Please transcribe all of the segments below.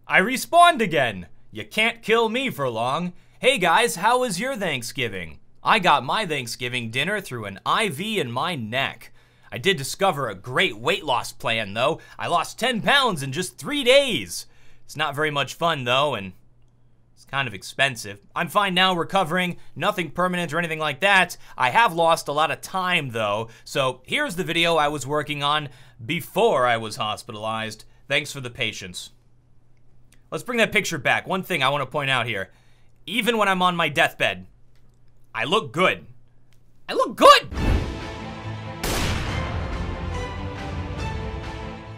I respawned again. You can't kill me for long. Hey guys, how was your Thanksgiving? I got my Thanksgiving dinner through an IV in my neck. I did discover a great weight loss plan though. I lost 10 pounds in just 3 days. It's not very much fun though, and it's kind of expensive. I'm fine now, recovering, nothing permanent or anything like that. I have lost a lot of time though, so here's the video I was working on before I was hospitalized. Thanks for the patience. Let's bring that picture back. One thing I want to point out here. Even when I'm on my deathbed, I look good. I look good!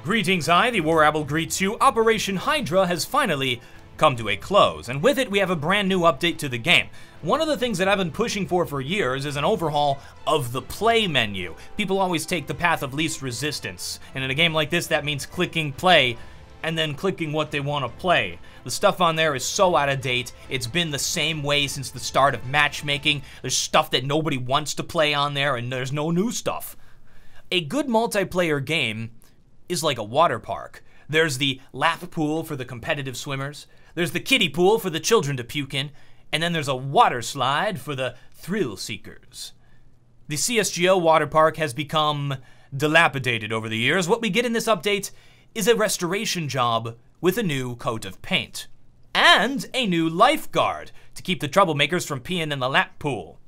Greetings, TheWarOwl greets you. Operation Hydra has finally come to a close, and with it we have a brand new update to the game. One of the things that I've been pushing for years is an overhaul of the play menu. People always take the path of least resistance, and in a game like this that means clicking play and then clicking what they want to play. The stuff on there is so out of date. It's been the same way since the start of matchmaking. There's stuff that nobody wants to play on there, and there's no new stuff. A good multiplayer game is like a water park. There's the lap pool for the competitive swimmers, there's the kiddie pool for the children to puke in, and then there's a water slide for the thrill seekers. The CSGO water park has become dilapidated over the years. What we get in this update is a restoration job with a new coat of paint and a new lifeguard to keep the troublemakers from peeing in the lap pool.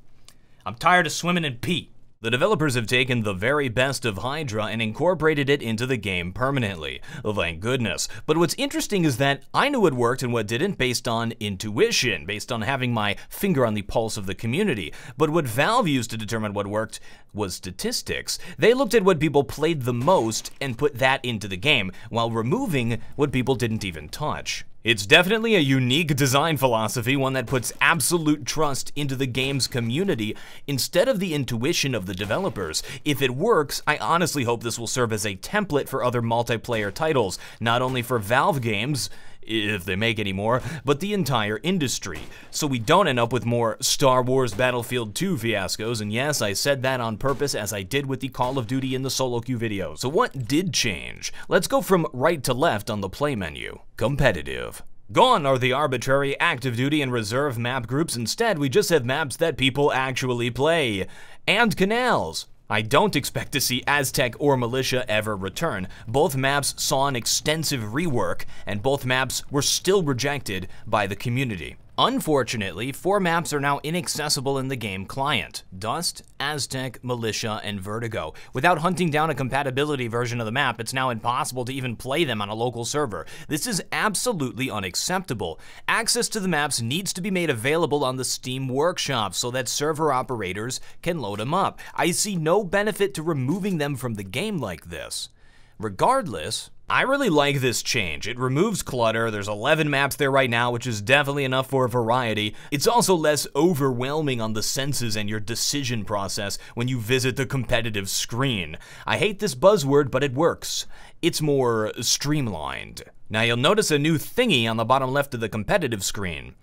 I'm tired of swimming in pee. The developers have taken the very best of Hydra and incorporated it into the game permanently. Thank goodness. But what's interesting is that I knew what worked and what didn't based on intuition, based on having my finger on the pulse of the community. But what Valve used to determine what worked was statistics. They looked at what people played the most and put that into the game, while removing what people didn't even touch. It's definitely a unique design philosophy, one that puts absolute trust into the game's community instead of the intuition of the developers. If it works, I honestly hope this will serve as a template for other multiplayer titles, not only for Valve games, if they make any more, but the entire industry, so we don't end up with more Star Wars Battlefield 2 fiascos. And yes, I said that on purpose, as I did with the Call of Duty in the solo queue video. So what did change? Let's go from right to left on the play menu. Competitive. Gone are the arbitrary active duty and reserve map groups. Instead, we just have maps that people actually play. And canals. I don't expect to see Aztec or Militia ever return. Both maps saw an extensive rework, and both maps were still rejected by the community. Unfortunately, 4 maps are now inaccessible in the game client: Dust, Aztec, Militia, and Vertigo. Without hunting down a compatibility version of the map, it's now impossible to even play them on a local server. This is absolutely unacceptable. Access to the maps needs to be made available on the Steam Workshop so that server operators can load them up. I see no benefit to removing them from the game like this. Regardless, I really like this change. It removes clutter. There's 11 maps there right now, which is definitely enough for variety. It's also less overwhelming on the senses and your decision process when you visit the competitive screen. I hate this buzzword, but it works. It's more streamlined. Now you'll notice a new thingy on the bottom left of the competitive screen.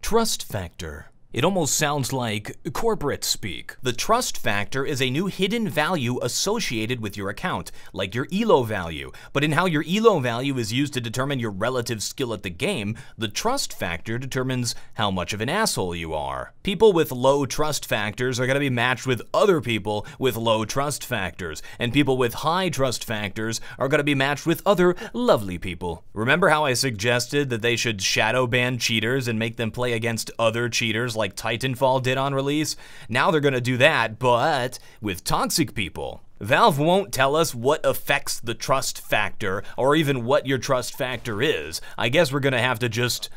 Trust factor. It almost sounds like corporate speak. The trust factor is a new hidden value associated with your account, like your ELO value. But in how your ELO value is used to determine your relative skill at the game, the trust factor determines how much of an asshole you are. People with low trust factors are going to be matched with other people with low trust factors, and people with high trust factors are going to be matched with other lovely people. Remember how I suggested that they should shadow ban cheaters and make them play against other cheaters like Titanfall did on release? Now they're gonna do that, but with toxic people. Valve won't tell us what affects the trust factor, or even what your trust factor is. I guess we're gonna have to just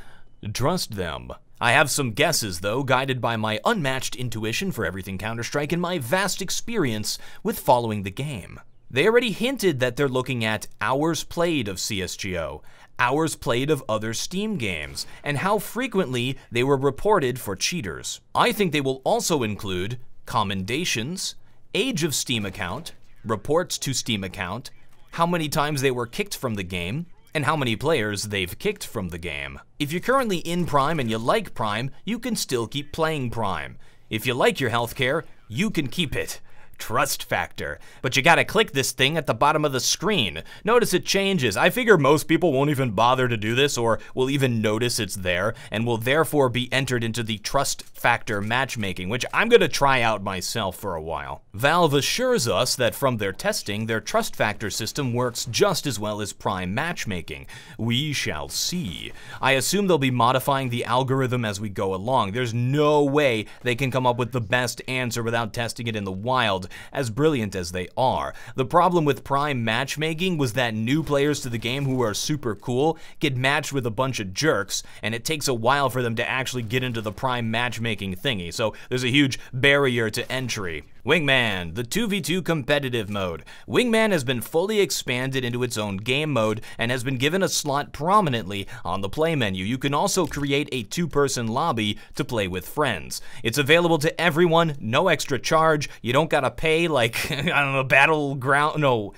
trust them. I have some guesses though, guided by my unmatched intuition for everything Counter-Strike and my vast experience with following the game. They already hinted that they're looking at hours played of CSGO, hours played of other Steam games, and how frequently they were reported for cheaters. I think they will also include commendations, age of Steam account, reports to Steam account, how many times they were kicked from the game, and how many players they've kicked from the game. If you're currently in Prime and you like Prime, you can still keep playing Prime. If you like your healthcare, you can keep it. trust factor. But you gotta click this thing at the bottom of the screen. Notice it changes. I figure most people won't even bother to do this or will even notice it's there and will therefore be entered into the trust factor matchmaking, which I'm gonna try out myself for a while. Valve assures us that from their testing, their trust factor system works just as well as Prime matchmaking. We shall see. I assume they'll be modifying the algorithm as we go along. There's no way they can come up with the best answer without testing it in the wild, as brilliant as they are. The problem with Prime matchmaking was that new players to the game who are super cool get matched with a bunch of jerks, and it takes a while for them to actually get into the Prime matchmaking thingy, so there's a huge barrier to entry. Wingman, the 2v2 competitive mode. Wingman has been fully expanded into its own game mode and has been given a slot prominently on the play menu. You can also create a two-person lobby to play with friends. It's available to everyone, no extra charge. You don't gotta pay like, I don't know,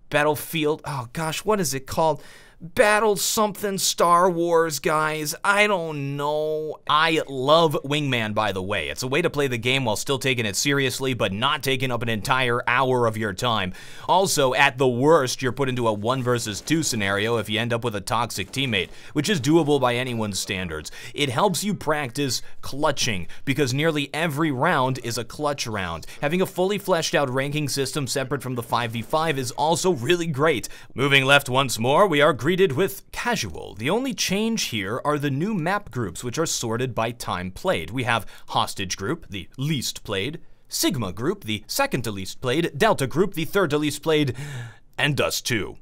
Battlefield, oh gosh, what is it called? Battle something Star Wars, guys. I don't know. I love Wingman, by the way. It's a way to play the game while still taking it seriously, but not taking up an entire hour of your time. Also, at the worst, you're put into a 1 versus 2 scenario if you end up with a toxic teammate, which is doable by anyone's standards. It helps you practice clutching, because nearly every round is a clutch round. Having a fully fleshed out ranking system separate from the 5v5 is also really great. Moving left once more, we are greeted with casual. The only change here are the new map groups, which are sorted by time played. We have Hostage Group, the least played, Sigma Group, the second to least played, Delta Group, the third to least played, and us two.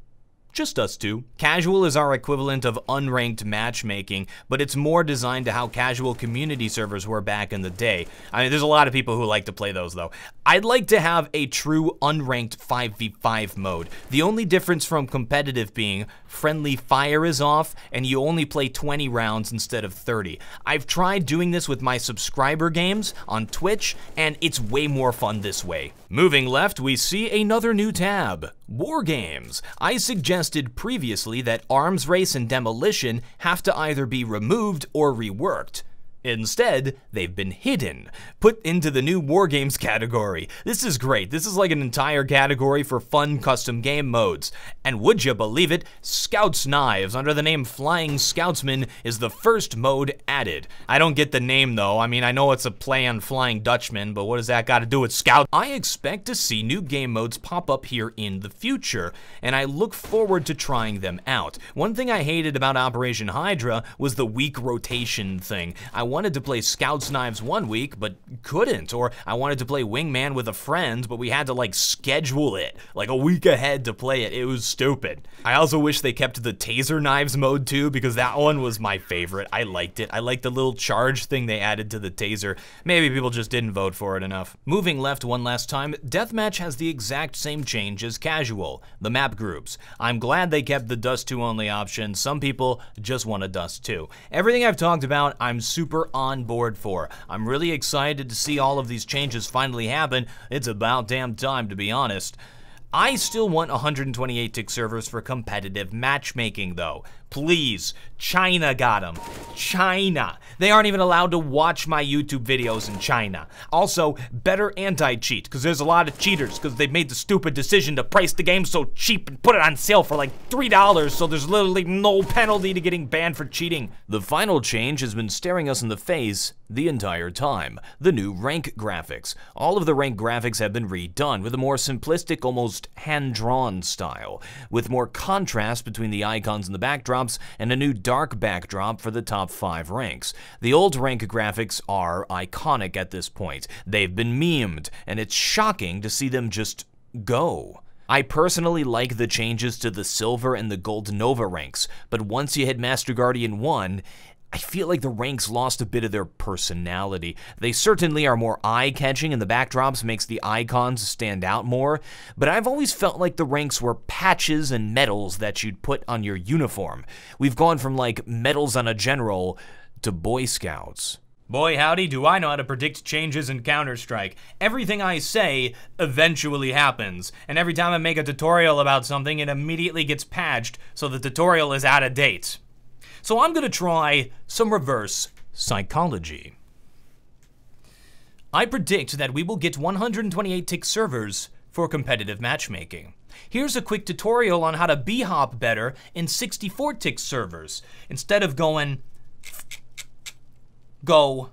Just us two. Casual is our equivalent of unranked matchmaking, but it's more designed to how casual community servers were back in the day. I mean, there's a lot of people who like to play those though. I'd like to have a true unranked 5v5 mode. The only difference from competitive being friendly fire is off and you only play 20 rounds instead of 30. I've tried doing this with my subscriber games on Twitch and it's way more fun this way. Moving left, we see another new tab. War games. I suggested previously that Arms Race and Demolition have to either be removed or reworked. Instead, they've been hidden, put into the new War Games category. This is great. This is like an entire category for fun custom game modes. And would you believe it, Scoutsknives, under the name Flying Scoutsman, is the first mode added. I don't get the name though. I mean, I know it's a play on Flying Dutchman, but what does that got to do with Scout? I expect to see new game modes pop up here in the future, and I look forward to trying them out. One thing I hated about Operation Hydra was the week rotation thing. I wanted to play Scoutsknives one week, but couldn't. Or I wanted to play Wingman with a friend, but we had to like schedule it like a week ahead to play it. It was stupid. I also wish they kept the Taser Knives mode too, because that one was my favorite. I liked it. I liked the little charge thing they added to the Taser. Maybe people just didn't vote for it enough. Moving left one last time, Deathmatch has the exact same change as Casual, the map groups. I'm glad they kept the Dust 2 only option. Some people just want a Dust 2. Everything I've talked about, I'm super on board for. I'm really excited to see all of these changes finally happen. It's about damn time, to be honest. I still want 128 tick servers for competitive matchmaking though. Please, China got them. China. They aren't even allowed to watch my YouTube videos in China. Also, better anti-cheat, because there's a lot of cheaters, because they made the stupid decision to price the game so cheap and put it on sale for like $3, so there's literally no penalty to getting banned for cheating. The final change has been staring us in the face the entire time. The new rank graphics. All of the rank graphics have been redone with a more simplistic, almost hand-drawn style, with more contrast between the icons and the backdrops, and a new dark backdrop for the top 5 ranks. The old rank graphics are iconic at this point. They've been memed, and it's shocking to see them just go. I personally like the changes to the Silver and the Gold Nova ranks, but once you hit Master Guardian 1, I feel like the ranks lost a bit of their personality. They certainly are more eye-catching and the backdrops makes the icons stand out more, but I've always felt like the ranks were patches and medals that you'd put on your uniform. We've gone from like medals on a general to Boy Scouts. Boy howdy, do I know how to predict changes in Counter-Strike. Everything I say eventually happens, and every time I make a tutorial about something, it immediately gets patched, so the tutorial is out of date. So I'm gonna try some reverse psychology. I predict that we will get 128 tick servers for competitive matchmaking. Here's a quick tutorial on how to b-hop better in 64 tick servers. Instead of going, go.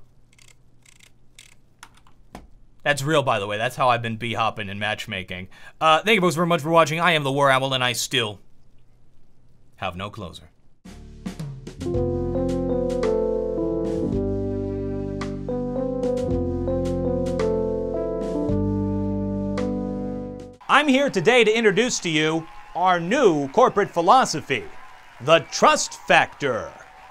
That's real, by the way. That's how I've been b-hopping in matchmaking. Thank you folks very much for watching. I am TheWarOwl, and I still have no closer. I'm here today to introduce to you our new corporate philosophy, the trust factor.